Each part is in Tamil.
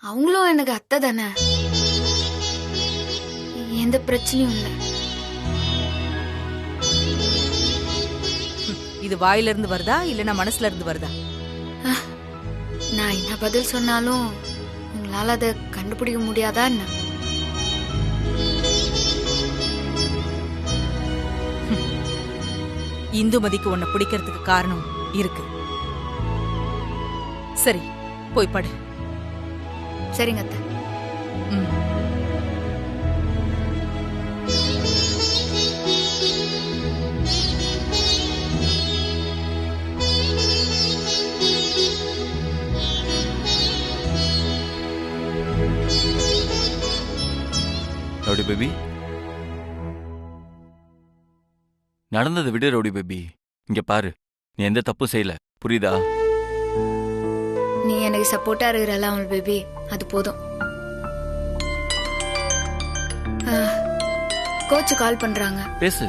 அவங்களும் எனக்கு அத்தை தானே, எந்த பிரச்சனையும் இல்லை. இது வாயில இருந்து வருதா இல்லனா மனசுல இருந்து வருதா? நான் என்ன பதில் சொன்னாலும் உங்களால அதை கண்டுபிடிக்க முடியாதா என்ன? இந்துமதிக்கு உன்னை பிடிக்கிறதுக்கு காரணம் இருக்கு. சரி, போய் படு. சரிங்க அத்தை. ரவுடி பேபி, நடந்ததை விடு ரவுடி பேபி. இங்க பாரு, நீ எந்த தப்பும் செய்யல, புரியுதா? நீ எனக்கு சப்போர்ட்டா இருக்கிறல அவள் பேபி, அது போதும். கோச் கால் பண்றாங்க, பேசு.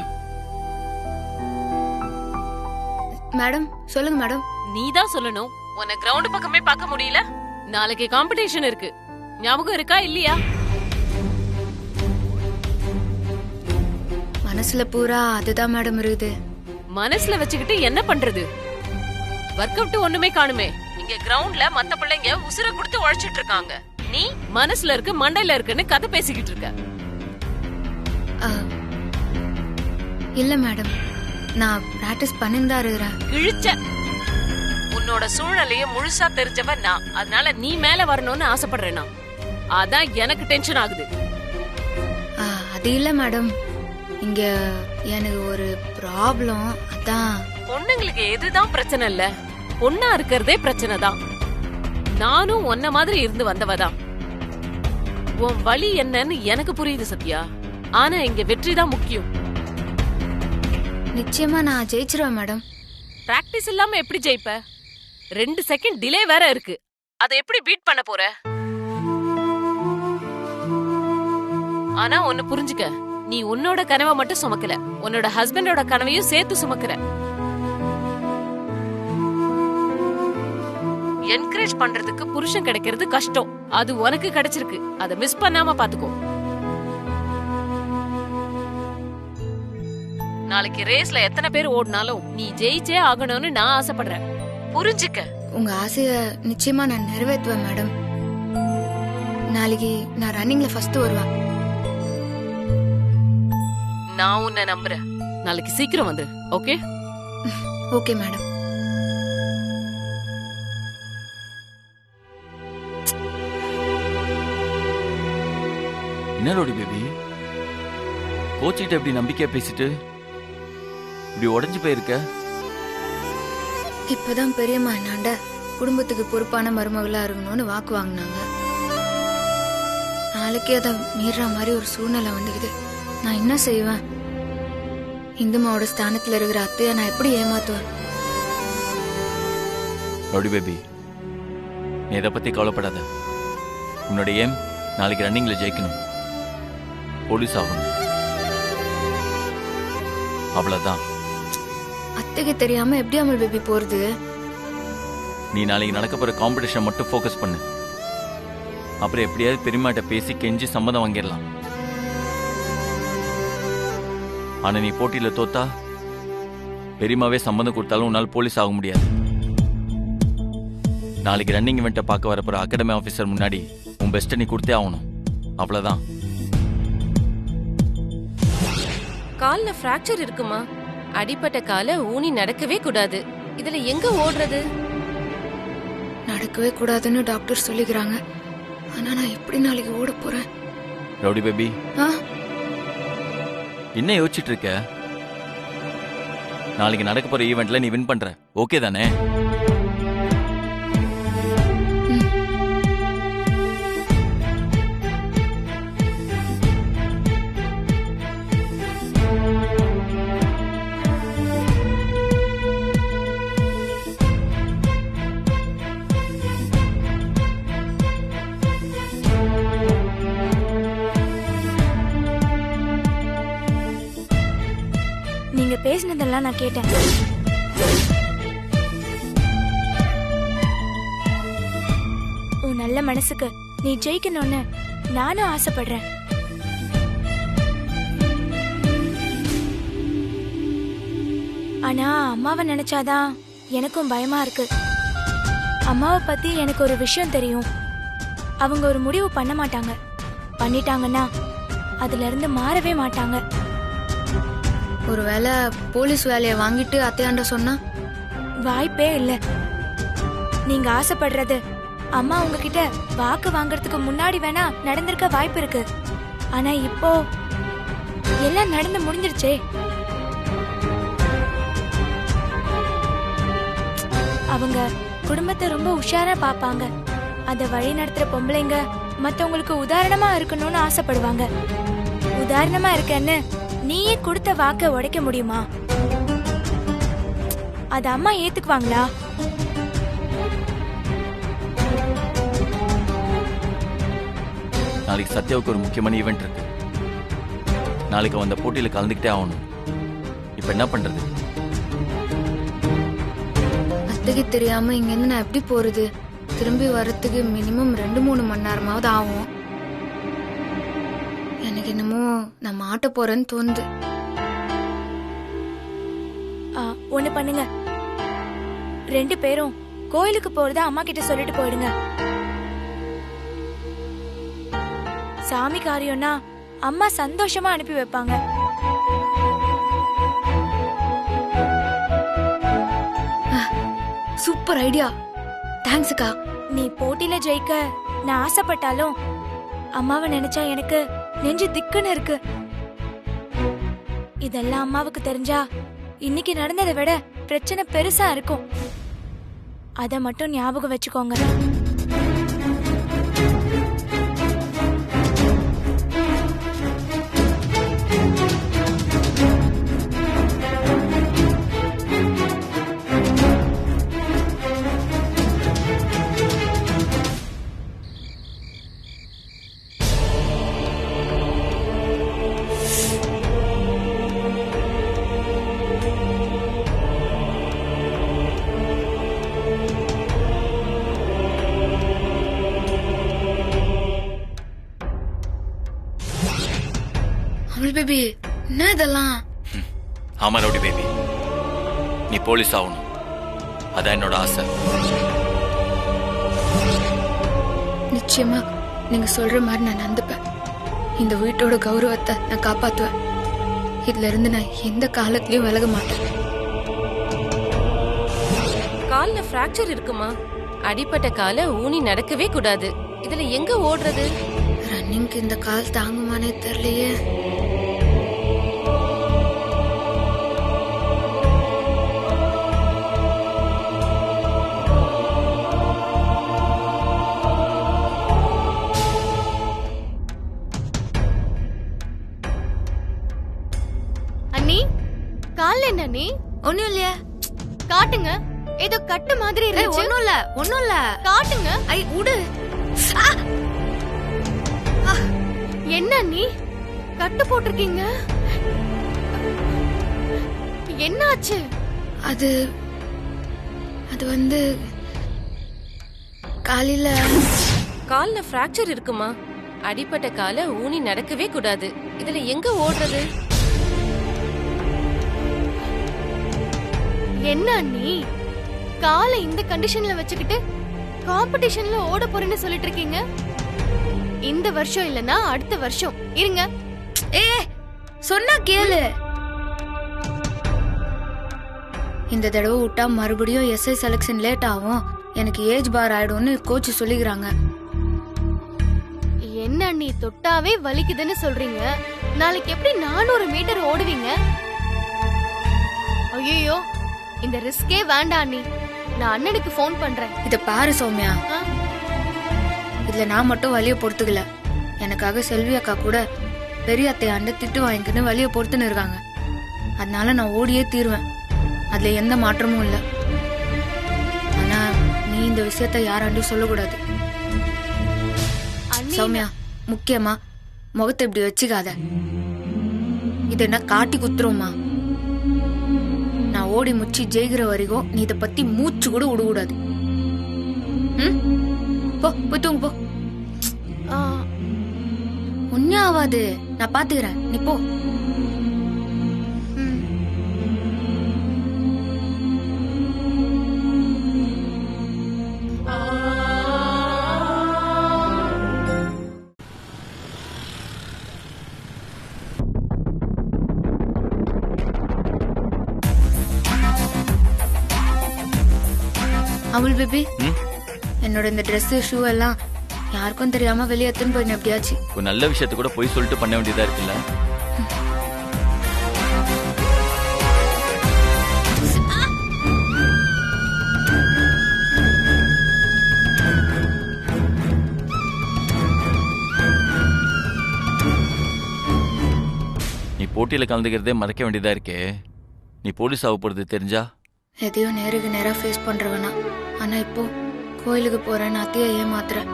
மேடம். சொல்லுங்க மேடம். நீ தான் சொல்லணும். உன்னை கிரவுண்ட் பக்கமே பார்க்க முடியல. நாளைக்கு காம்படிஷன் இருக்கு, ஞாபகம் இருக்கா இல்லையா? மனசுல பூரா அதுதான் மேடம் இருக்குது. மனசுல வச்சுக்கிட்டு என்ன பண்றது? ஒர்க் அவுட் ஒண்ணுமே காணுமே. இங்க கிரவுண்ட்ல மத்த பிள்ளைங்க உசுர கொடுத்து உழைச்சிட்டு இருக்காங்க. நீ மனசுல இருக்கு மண்டையில இருக்குன்னு கதை பேசிக்கிட்டு இருக்க. இல்ல மேடம், நான் பிராக்டிஸ் பண்ணிருந்தா இருக்கிறேன். கிழிச்ச உன்னோட சூழ்நிலைய முழுசா தெரிஞ்சவ நான். அதனால நீ மேல வரணும்னு ஆசைப்படுறேனா? அதான் எனக்கு டென்ஷன் ஆகுது. அது இல்ல மேடம், இங்க எனக்கு ஒரு ப்ராப்ளம். அதான். பொண்ணுங்களுக்கு எதுதான் பிரச்சனை இல்ல, பொண்ணா இருக்கிறதே பிரச்சனை தான். நானும் உன்ன மாதிரி இருந்து வந்தவதான். உன் வழி என்னன்னு எனக்கு புரியுது சத்யா. ஆனா இங்க வெற்றி தான் முக்கியம். நிச்சயமா நான் ஜெயிச்சிருவேன் மேடம். பிராக்டிஸ் இல்லாம எப்படி ஜெயிப்ப? 2 செகண்ட் டிலே வேற இருக்கு. அதை எப்படி பீட் பண்ண போற? ஆனா ஒன்னு புரிஞ்சுக்க, நீ உன்னோட கனவை மட்டும் சுமக்கல, உன்னோட ஹஸ்பண்டோட கனவையும் சேர்த்து சுமக்கிற. என்கரேஜ் பண்றதுக்கு புருஷன் கிடைக்கிறது கஷ்டம். அது உனக்கு கிடைச்சிருக்கு, அதை மிஸ் பண்ணாம பாத்துக்கோ. நாளைக்கு ரேஸ்ல எத்தனை பேர் ஓடினாலும் நீ ஜெயிச்சே ஆகணும்னு நான் ஆசைப்படுறேன். புரிஞ்சுக்க. உங்க ஆசைய நிச்சயமா நான் நிறைவேற்றுவேன் மேடம். நாளைக்கு நான் ரன்னிங்ல ஃபர்ஸ்ட் வருவேன். நான் உன்னை நம்புறேன். நாளைக்கு சீக்கிரம் வந்து. ஓகே? Okay madam. என்ன ரோடி பேபி, கோச்சிட்ட எப்படி நம்பிக்கையா பேசிட்டு இப்படி உடஞ்சு போயிருக்க? இப்பதான் பெரியம்மா என்னாண்ட குடும்பத்துக்கு பொறுப்பான மருமகளா இருக்கணும்னு வாக்கு வாங்கினாங்க. நாளைக்கே அதை மீற மாதிரி ஒரு சூழ்நிலை வந்துக்குது. நான் என்ன செய்வேன்? இந்துமாவோட ஸ்தானத்துல இருக்கிற அத்தைய நான் எப்படி ஏமாத்துவேன்? ரவுடி பேபி, நீ இதை பத்தி கவலைப்படாத. உன்னோட ஏம் நாளைக்கு ரன்னிங்ல ஜெயிக்கணும், போலீஸ் ஆகணும், அவ்வளவுதான். அத்தைக்கு தெரியாம எப்படி அமல் பேபி போறது? நீ நாளைக்கு நடக்க போற காம்படிஷன் மட்டும் ஃபோக்கஸ் பண்ணு. அப்புறம் எப்படியாவது பெரியமாட்ட பேசி கெஞ்சி சம்மதம் வாங்கிடலாம். ஆனா நீ போட்டியில தோத்தா பெரியமாவே சம்மதம் கொடுத்தாலும் உன்னால் போலீஸ் ஆக முடியாது. நாளைக்கு ரன்னிங் இவெண்ட்டை பார்க்க வரப்போற அகாடமி ஆஃபீஸர் முன்னாடி உன் பெஸ்ட்டை நீ கொடுத்தே ஆகணும், அவ்வளவுதான். கால்ல பிராக்சர் இருக்குமா? அடிப்பட்ட கால ஊனி நடக்கவே கூடாது. இதுல எங்க ஓடுறது? நடக்கவே கூடாதுன்னு டாக்டர் சொல்லிக்கிறாங்க. ஆனா நான் எப்படி நாளைக்கு ஓட போறேன்? ரவுடி பேபி, என்ன யோசிச்சுட்டு இருக்க? நாளைக்கு நடக்க போற ஈவெண்ட்ல நீ வின் பண்ற, ஓகே தானே? நீங்க பேசினதெல்லாம் நான் கேட்டேன். உன் நல்ல மனசுக்கு நீ ஜெயிக்கணும்னு நானும் ஆசைப்படுறேன். ஆனா அம்மாவை நினைச்சாதான் எனக்கும் பயமா இருக்கு. அம்மாவை பத்தி எனக்கு ஒரு விஷயம் தெரியும். அவங்க ஒரு முடிவு பண்ண மாட்டாங்க. பண்ணிட்டாங்கன்னா அதுல இருந்து மாறவே மாட்டாங்க. ஒருவேளை போலீஸ் வேலையை வாங்கிட்டு அத்தையாண்ட சொன்னா? வாய்ப்பே இல்ல. நீங்க ஆசைப்படுறது அம்மா உங்ககிட்ட வாக்கு வாங்குறதுக்கு முன்னாடி வேணா நடந்திருக்க வாய்ப்பு இருக்கு. ஆனா இப்போ எல்லாம் நடந்து முடிஞ்சிருச்சே. அவங்க குடும்பத்தை ரொம்ப உஷாரா பாப்பாங்க. அத வழி நடத்துற பொம்பளைங்க மத்தவங்களுக்கு உதாரணமா இருக்கணும்னு ஆசைப்படுவாங்க. உதாரணமா இருக்கன்னு நீயே கொடுத்த வாக்க உடைக்க முடியுமா? அத அம்மா ஏத்துக்குவாங்களா? நாளைக்கு சத்யாவுக்கு ஒரு முக்கியமான ஈவெண்ட் இருக்கு. நாளைக்கு அவன் அந்த போட்டியில கலந்துக்கிட்டே ஆகணும். இப்ப என்ன பண்றது? அத்தைக்கு தெரியாம இங்க இருந்து நான் எப்படி போறது? திரும்பி வரத்துக்கு மினிமம் 2-3 மணி நேரமாவது ஆகும். எனக்கு என்னமோ நான் மாட்ட போறேன்னு தோணுது. ஒண்ணு பண்ணுங்க, 2 பேரும் கோயிலுக்கு போறத அம்மா கிட்ட சொல்லிட்டு போயிடுங்க. சாமி காரியம்னா அம்மா சந்தோஷமா அனுப்பி வைப்பாங்க. சூப்பர் ஐடியா, தேங்க்ஸ் அக்கா. நீ போட்டியில ஜெயிக்க நான் ஆசைப்பட்டாலும் அம்மாவை நினைச்சா எனக்கு நெஞ்சு திக்குன்னு இருக்கு. இதெல்லாம் அம்மாவுக்கு தெரிஞ்சா இன்னைக்கு நடந்ததை விட பிரச்சனை பெருசா இருக்கும். அத மட்டும் ஞாபகம் வச்சுக்கோங்க. பேபி, என்ன இதெல்லாம்? ஆமா ரவுடி பேபி, நீ போலீஸ் ஆகணும். அதான் என்னோட ஆசை. நிச்சயமா நீங்க சொல்ற மாதிரி நான் நந்துப்பேன். இந்த வீட்டோட கௌரவத்தை நான் காப்பாத்துவேன். இதுல இருந்து நான் எந்த காலத்திலயும் விலக மாட்டேன். கால்ல பிராக்சர் இருக்குமா? அடிப்பட்ட கால ஊனி நடக்கவே கூடாது. இதுல எங்க ஓடுறது? ரன்னிங்க்கு இந்த கால் தாங்குமானே தெரியலையே. அண்ணி, கால் என்ன நீ? ஒண்ணும் இல்லையா? காட்டுங்க. ஏதோ கட்டு மாதிரி இருந்துச்சு. ஒண்ணும் இல்ல காட்டுங்க. ஐ உடு. என்ன நீ கட்டு போட்டிருக்கீங்க? என்னாச்சு? அது வந்து காலையில கால்ல பிராக்சர் இருக்குமா? அடிப்பட்ட கால ஊனி நடக்கவே கூடாது. இதுல எங்க ஓடுறது? என்ன நீ காலை இந்த கண்டிஷன்ல வச்சுக்கிட்டு காம்படிஷன்ல ஓட போறேன்னு சொல்லிட்டு இருக்கீங்க? இந்த வருஷம் இல்லனா அடுத்த வருஷம் இருங்க. ஏ சொன்னா கேளு. இந்த தடவை விட்டா மறுபடியும் எஸ்ஐ செலக்ஷன் லேட் ஆகும். எனக்கு ஏஜ் பார் ஆயிடும்னு கோச் சொல்லிக்கிறாங்க. என்ன நீ தொட்டாவே வலிக்குதுன்னு சொல்றீங்க? நாளைக்கு எப்படி 400 மீட்டர் ஓடுவீங்க? ஐயோ, இந்த ரிஸ்கே வேண்டாம் நீ. நான் அண்ணனுக்கு ஃபோன் பண்றேன். இத பாரு சௌமியா, இதுல நான் மட்டும் வலிய பொறுத்துக்கல. எனக்காக செல்வி அக்கா கூட பெரிய அத்தையாண்ட திட்டு வாங்கிக்கின்னு வலிய பொறுத்துன்னு இருக்காங்க. அதனால நான் ஓடியே தீருவேன். அதுல எந்த மாற்றமும் இல்ல. ஆனா நீ இந்த விஷயத்த யாராண்டும் சொல்லக்கூடாது சௌமியா. முக்கியமா முகத்தை இப்படி வச்சுக்காத. இது என்ன காட்டி குத்துறோமா? நான் ஓடி முச்சி ஜெயிக்கிற வரைக்கும் நீ இத பத்தி மூச்சு கூட விடக்கூடாது. போ போய் தூங்கு போ. ஒண்ணும் ஆகாது, நான் பாத்துக்கிறேன், நீ போ. அமுல் பேபி, என்னோட இந்த Dress ஷூ எல்லாம் யாருக்கும் தெரியாம வெளியே எடுத்துன்னு போய் எப்படியாச்சு. ஒரு நல்ல விஷயத்த கூட போய் சொல்லிட்டு பண்ண வேண்டியதா இருக்குல்ல. நீ போட்டியில கலந்துக்கிறதே மறைக்க வேண்டியதா இருக்கே. நீ போலீஸ் ஆக போறது தெரிஞ்சா எதையும் நேருக்கு நேரா ஃபேஸ் பண்றவனா. ஆனா இப்போ கோயிலுக்கு போறேன்னு அத்தையை ஏமாத்துறேன்,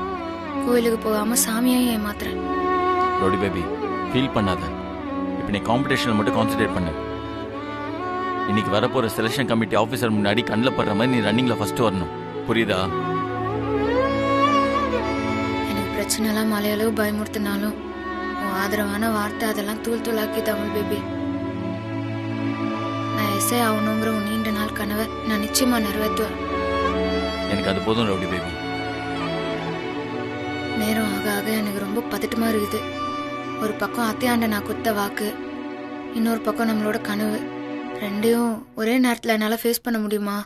கோயிலுக்கு போகாம சாமியை ஏமாத்துறேன். ரோடி பேபி, ஃபீல் பண்ணாத. இப்போ நீ காம்படிஷன்ல மட்டும் கான்சென்ட்ரேட் பண்ணு. இன்னைக்கு வரப்போற செலெக்ஷன் கமிட்டி ஆஃபீஸர் முன்னாடி கண்ணில் படுற மாதிரி நீ ரன்னிங்ல ஃபர்ஸ்ட் வரணும், புரியுதா? எனக்கு பிரச்சனை எல்லாம் மலையளவு பயமுறுத்தினாலும் உன் ஆதரவான வார்த்தை அதெல்லாம் தூள் தூளாக்கி தமிழ் பேபி. நான் எஸ்ஐ ஆகணுங்கிற உன் நீண்ட நாள் கனவை நான் நிச்சயமா நிறைவேற்றுவேன். எனக்கு அது போதும் ரவுடி பேபி. நேரம் ஆக ஆக எனக்கு ரொம்ப பதட்டமா இருக்குது. ஒரு பக்கம் அத்தையாண்ட நான் குத்த வாக்கு, இன்னொரு பக்கம் நம்மளோட கனவு. ரெண்டையும் ஒரே நேரத்துல என்னால ஃபேஸ் பண்ண முடியுமா?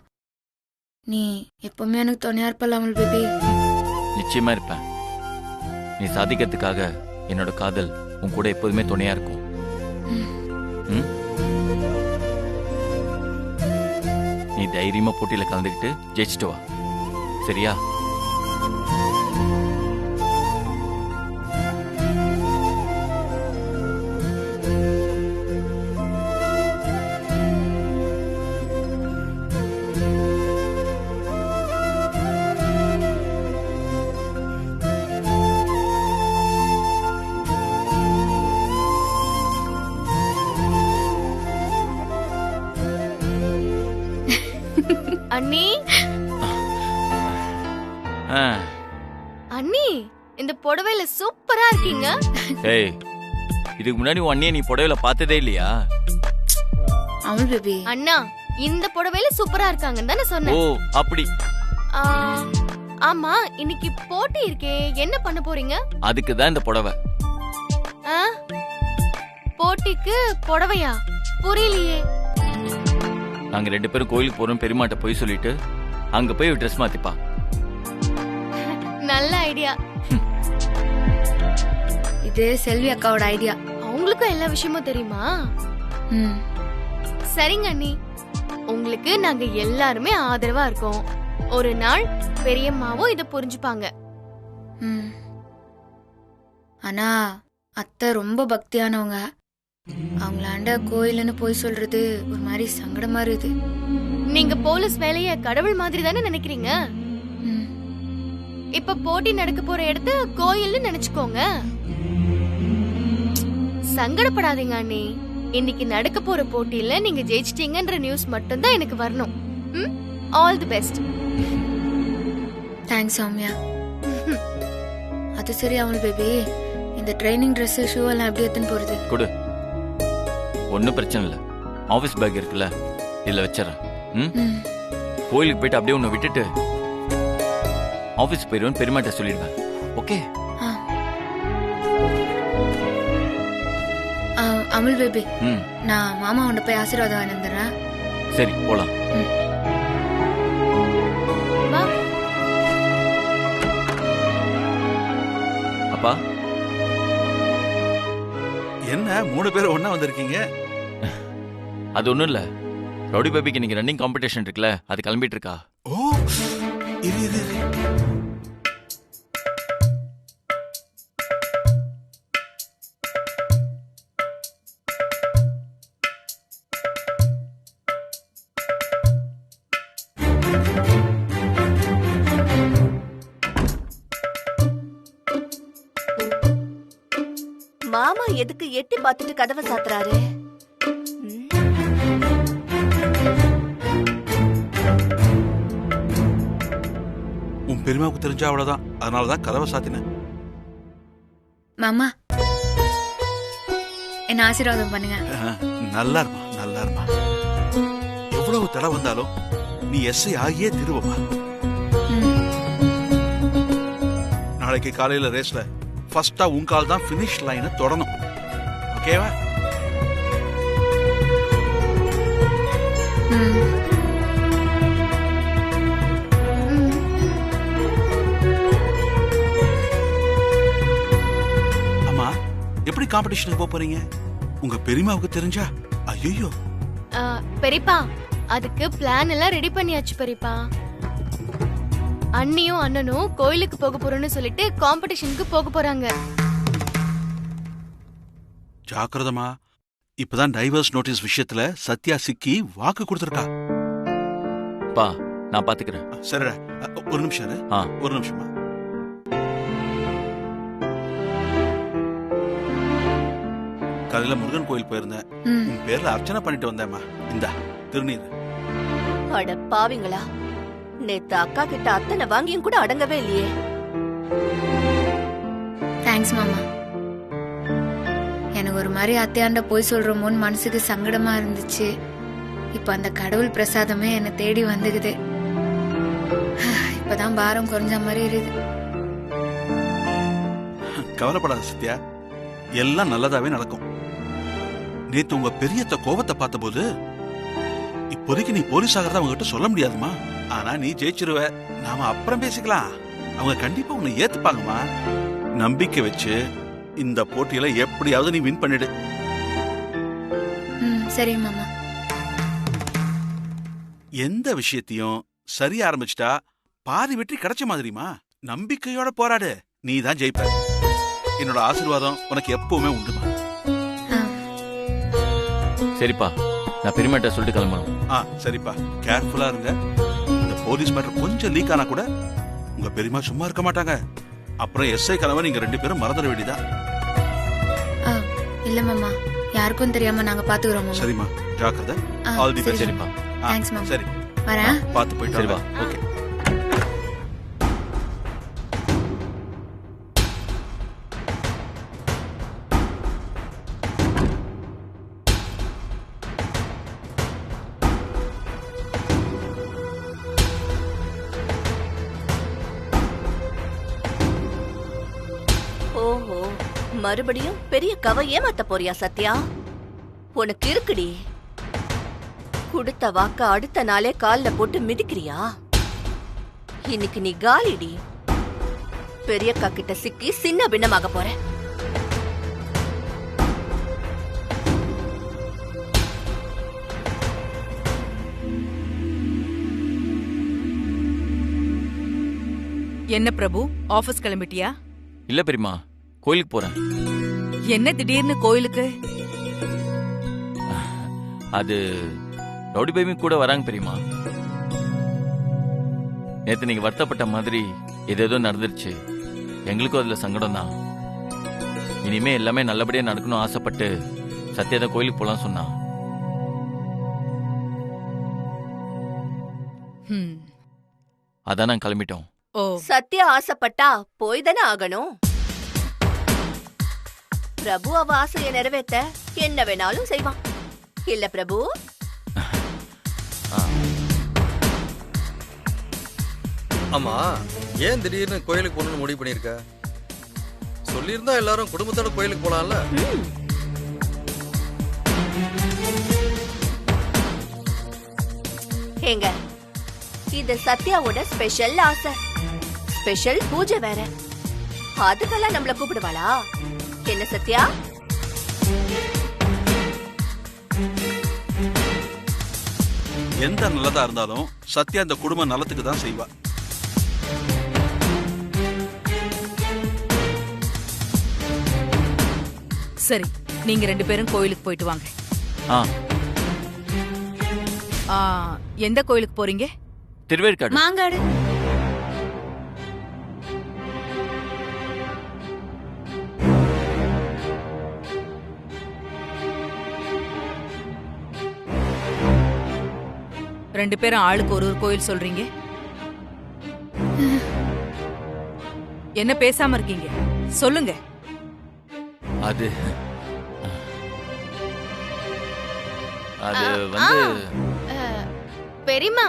நீ எப்பவுமே எனக்கு துணையா இருப்பல்ல அமுல் பேபி? நிச்சயமா இருப்பேன். நீ சாதிக்கிறதுக்காக என்னோட காதல் உன் கூட எப்போதுமே துணையா இருக்கும். நீ தைரியமா போட்டியில கலந்துக்கிட்டு ஜெயிச்சுட்டு வா, சரியா? அண்ணி, அண்ணி, இந்த புடவையில சூப்பரா இருக்கீங்க. ஏய், இதுக்கு முன்னாடி உன் அண்ணியை நீ புடவையில பார்த்ததே இல்லையா? அமுல் பேபி, அண்ணா, இந்த புடவையில சூப்பரா இருக்காங்கன்னு தானே சொன்னேன். ஓ, அப்படி. ஆமா, இன்னைக்கு போட்டி இருக்கே, என்ன பண்ண போறீங்க? அதுக்கு தான் இந்த புடவை. போட்டிக்கு புடவையா? புரியலையே. நாங்க 2 பேரும் கோயிலுக்கு போறோம், பெரியமாட்ட போய் சொல்லிட்டு அங்க போய் ட்ரெஸ் மாத்திப்பா. நல்ல ஐடியா. இது செல்வி அக்காவோட ஐடியா. அவங்களுக்கும் எல்லா விஷயமும் தெரியுமா? சரிங்க அண்ணி, உங்களுக்கு நாங்க எல்லாருமே ஆதரவா இருக்கோம். ஒரு நாள் பெரியம்மாவும் இத புரிஞ்சுப்பாங்க. ஆனா அத்தை ரொம்ப பக்தியானவங்க. அவங்களாண்ட கோயிலுன்னு போய் சொல்றது ஒரு மாதிரி சங்கடமா இருக்குது. நீங்க போலீஸ் வேலைய கடவுள் மாதிரி தானே நினைக்கிறீங்க? இப்ப போட்டி நடக்க போற இடத்த கோயில்னு நினைச்சுக்கோங்க. சங்கடப்படாதீங்க அண்ணி. இன்னைக்கு நடக்க போற போட்டியில நீங்க ஜெயிச்சிட்டீங்கன்ற நியூஸ் மட்டும் தான் எனக்கு வரணும். All the best. Thanks Soumya. அது சரி அமுல் பேபி, இந்த ட்ரைனிங் ட்ரெஸ் ஷூ எல்லாம் எப்படி எடுத்துன்னு போறது? கொடு, ஒன்னும் பிரச்சனை இல்லை. ஆபீஸ் பேக் இருக்குல்ல, இதுல வச்சிடறேன். கோயிலுக்கு போயிட்டு அப்படியே உன்னை விட்டுட்டு ஆபீஸ் போயிடுவேன், பெருமாட்ட சொல்லிடுவேன். ஓகே? அமுல் பேபி, நான் மாமா உன்னை போய் ஆசீர்வாதம் வாங்கிடுறேன். சரி, போலாம். அப்பா, என்ன 3 பேர் ஒண்ணா வந்திருக்கீங்க? அது ஒண்ணும் இல்ல, ரவுடி பேபிக்கு இன்னைக்கு ரன்னிங் காம்படிஷன் இருக்குல்ல, அது கிளம்பிட்டு இருக்கா. ஓ, இரு. மாமா எதுக்கு எட்டி பார்த்துட்டு கதவை சாத்துறாரு? உன் பெருமாவுக்கு தெரிஞ்சா அவ்வளவுதான், அதனாலதான் கதவை சாத்தினேன். மாமா, என்ன ஆசீர்வாதம் பண்ணுங்க. நல்லா இருமா, நல்லா இருமா, நல்லா இருமா. எவ்வளவு தடை வந்தாலும் நீ எஸ்ஐ ஆகியே திருவமா. நாளைக்கு காலையில ரேஸ்ல ஃபர்ஸ்டா உன் கால் தான் ஃபினிஷ் லைனை தொடணும். ஓகேவா? அம்மா, எப்படி காம்படிஷனுக்கு போறீங்க? உங்க பெரியமாவுக்கு தெரிஞ்சா? ஐயோ பெரியப்பா, அதுக்கு பிளான் எல்லாம் ரெடி பண்ணியாச்சு பெரியப்பா. அண்ணியும் அண்ணனும் கோயிலுக்கு போக போறோம்னு சொல்லிட்டு காம்படிஷனுக்கு போக போறாங்க. ஜாக்கிரதமா. இப்பதான் டைவர்ஸ் நோட்டீஸ் விஷயத்துல சத்யா சிக்கி வாக்கு கொடுத்திருக்கா. பா, நான் பாத்துக்கிறேன். சரிடா, ஒரு நிமிஷம் இரு. ஒரு நிமிஷமா. காலையில முருகன் கோயில் போயிருந்தேன். உன் பேர்ல அர்ச்சனை பண்ணிட்டு வந்தேம்மா. இந்தா திருநீர். அட பாவிங்களா, நேத்து அக்கா கிட்ட அத்தனை வாங்கியும் கூட அடங்கவே இல்லையே. தேங்க்ஸ் மாமா. எனக்கு ஒரு மாதிரி அத்தையாண்ட போய் சொல்றோமோன்னு மனசுக்கு சங்கடமா இருந்துச்சு. இப்ப அந்த கடவுள் பிரசாதமே என்னை தேடி வந்துக்குது. இப்பதான் பாரம் குறைஞ்ச மாதிரி இருக்குது. கவலைப்படாத சத்யா, எல்லாம் நல்லதாவே நடக்கும். நேத்து உங்க பெரியத்த கோபத்தை பார்த்த போது இப்போதைக்கு நீ போலீஸ் ஆகிறதா அவங்க கிட்ட சொல்ல முடியாதுமா. ஆனா நீ ஜெயிச்சிருவ. நாம அப்புறம் பேசிக்கலாம். அவங்க கண்டிப்பா உன்னை ஏத்துப்பாங்கம்மா. நம்பிக்கை வச்சு இந்த போட்டியில எப்படியாவது நீ வின் பண்ணிடு. சரி மாமா. எந்த விஷயத்தையும் சரி ஆரம்பிச்சிட்டா பாதி வெற்றி கிடைச்ச மாதிரிமா. நம்பிக்கையோட போராடு, நீ தான் ஜெயிப்ப. என்னோட ஆசீர்வாதம் உனக்கு எப்பவுமே உண்டுமா. சரிப்பா, நான் பெரியமாட்ட சொல்லிட்டு கிளம்பணும். சரிப்பா, கேர்ஃபுல்லா இருங்க. இந்த போலீஸ் மேட்டர் கொஞ்சம் லீக் ஆனா கூட உங்க பெரியமா சும்மா இருக்க மாட்டாங்க. அப்புறம் எஸ்ஐ கலவை நீங்க 2 பேரும் மறந்துட வேண்டியதான். இல்ல மாமா, யாருக்கும் தெரியாம நாங்க பாத்துக்கிறோம். சரிம்மா, ஜாக்கிரதை. All the best. சரிப்பா. தேங்க்ஸ் மாமா. சரி, வரேன். பாத்து போயிட்டு சரிப்பா. ஓகே. ஓஹோ, மறுபடியும் பெரிய கவை ஏமாத்த போறியா சத்யா? உனக்கு இருக்குடி. கொடுத்த வாக்க அடுத்த நாளே கால்ல போட்டு மிதிக்கிறியா? இன்னைக்கு நீ காலிடி. பெரியக்கா கிட்ட சிக்கி சின்ன பின்னமாக போற. என்ன பிரபு, ஆபீஸ் கிளம்பிட்டியா? இல்ல பெரியமா, கோயிலுக்கு போறேன். என்ன திடீர்னு கோயிலுக்கு? அது ரவுடி பேபி கூட வராங்க பெரியமா. நேத்து நீங்க வருத்தப்பட்ட மாதிரி ஏதேதோ நடந்துருச்சு. எங்களுக்கும் அதுல சங்கடம் தான். இனிமே எல்லாமே நல்லபடியா நடக்கணும் ஆசைப்பட்டு சத்யா கோயிலுக்கு போலாம் சொன்னா. அதான் நான் கிளம்பிட்டோம். சத்யா ஆசைப்பட்டா போய் தானே ஆகணும். பிரபு அவ ஆசையை நிறைவேற்ற என்ன வேணாலும் செய்வான். இல்ல பிரபு? ஆமா, ஏன் திடீர்னு கோயிலுக்கு போகணும்னு முடிவு பண்ணிருக்க? சொல்லியிருந்தா எல்லாரும் குடும்பத்தோட கோயிலுக்கு போலாம்ல. ஏங்க, இது சத்யாவோட ஸ்பெஷல் ஆசை. ஸ்பெஷல் பூஜை வேற. அதுக்கெல்லாம் நம்மள கூப்பிடுவாளா? என்ன சத்யா? எந்த நல்லதா இருந்தாலும் சத்யா இந்த குடும்ப நலத்துக்கு தான் செய்வா. சரி, நீங்க 2 பேரும் கோயிலுக்கு போயிட்டு வாங்க. எந்த கோயிலுக்கு போறீங்க? திருவேற்காடு. மாங்காடு. ரெண்டு பேரும் ஆளுக்கு ஒரு கோயில் சொல்றீங்க. என்ன பேசாம இருக்கீங்க? சொல்லுங்க. அது அது வந்து பெரியம்மா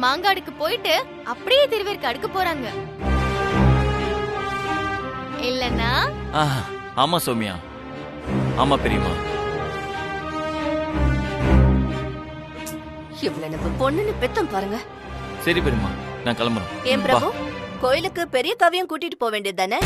மாங்காடுக்கு போயிட்டு அப்படியே திருவேற்காடுக்கு போறாங்க. இல்லனா ஆமா சௌமியா, ஆமா பெரியம்மா. இவ்வளவு நம்ம பொண்ணுன்னு பெத்தம் பாருங்க. சரி பெரியம்மா, நான் கிளம்புறேன். ஏன் பிரபு, கோயிலுக்கு பெரிய கவியும் கூட்டிட்டு போக வேண்டியது தானே?